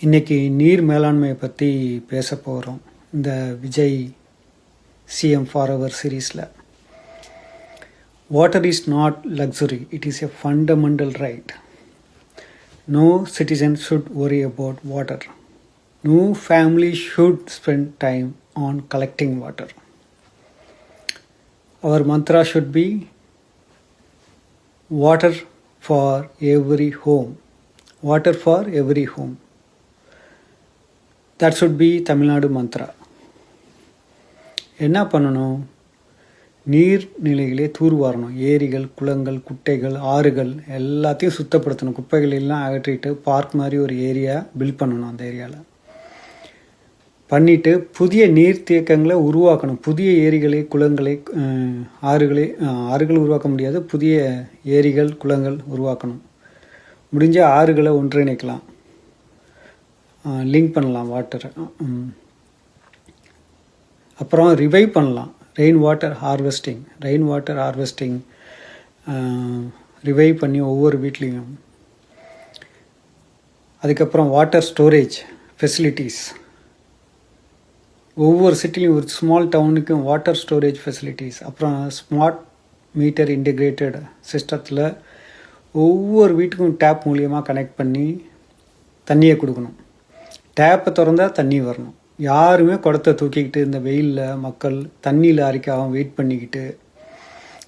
இன்றைக்கி நீர் மேலாண்மையை பற்றி பேச போகிறோம் இந்த விஜய் சிஎம் ஃபார் அவர் சீரீஸில். Water is not luxury, it is a fundamental right. No citizen should worry about water. No family should spend time on collecting water. Our mantra should be water for every home. Water for every home. That should be Tamil Nadu Mantra. என்ன பண்ணணும்? நீர்நிலைகளே தூர்வாரணும். ஏரிகள், குளங்கள், குட்டைகள், ஆறுகள் எல்லாத்தையும் சுத்தப்படுத்தணும். குப்பைகள் எல்லாம் அகற்றிட்டு park மாதிரி ஒரு ஏரியா பில்ட் பண்ணணும். அந்த ஏரியாவில் பண்ணிவிட்டு புதிய நீர்த்தேக்கங்களை உருவாக்கணும். புதிய ஏரிகளை, குளங்களை, ஆறுகள் உருவாக்க முடியாது, புதிய ஏரிகள், குளங்கள் உருவாக்கணும். முடிஞ்ச ஆறுகளை ஒன்றிணைக்கலாம், லிங்க் பண்ணலாம் வாட்டரை. அப்புறம் ரிவைவ் பண்ணலாம். ரெயின் வாட்டர் ஹார்வெஸ்டிங் ரிவைவ் பண்ணி ஒவ்வொரு வீட்லேயும். அதுக்கப்புறம் வாட்டர் ஸ்டோரேஜ் ஃபெசிலிட்டிஸ். ஒவ்வொரு சிட்டிலையும், ஒரு ஸ்மால் டவுனுக்கும் வாட்டர் ஸ்டோரேஜ் ஃபெசிலிட்டிஸ். அப்புறம் ஸ்மார்ட் மீட்டர் இன்டிகிரேட்டட் சிஸ்டத்தில் ஒவ்வொரு வீட்டுக்கும் டேப் மூலியமாக கனெக்ட் பண்ணி தண்ணியை கொடுக்கணும். டேப்பை திறந்தால் தண்ணி வரணும். யாருமே குடத்தை தூக்கிக்கிட்டு இந்த வெயிலில் மக்கள் தண்ணியில் அரிக்காமல் வெயிட் பண்ணிக்கிட்டு,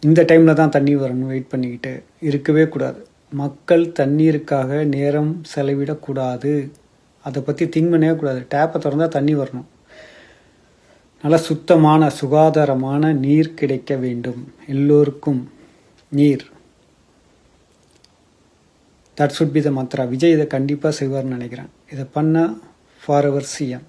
இந்த டைமில் தான் தண்ணி வரணும் வெயிட் பண்ணிக்கிட்டு இருக்கவே கூடாது. மக்கள் தண்ணீருக்காக நேரம் செலவிடக்கூடாது. அதை பற்றி திங்க் பண்ணவே கூடாது. டேப்பை திறந்தால் தண்ணி வரணும். நல்லா சுத்தமான சுகாதாரமான நீர் கிடைக்க வேண்டும் எல்லோருக்கும். நீர், that should be the Mantra. Vijay இதை கண்டிப்பாக செய்வார்னு நினைக்கிறேன். இதை பண்ண ஃபார் அவர் சிஎம்.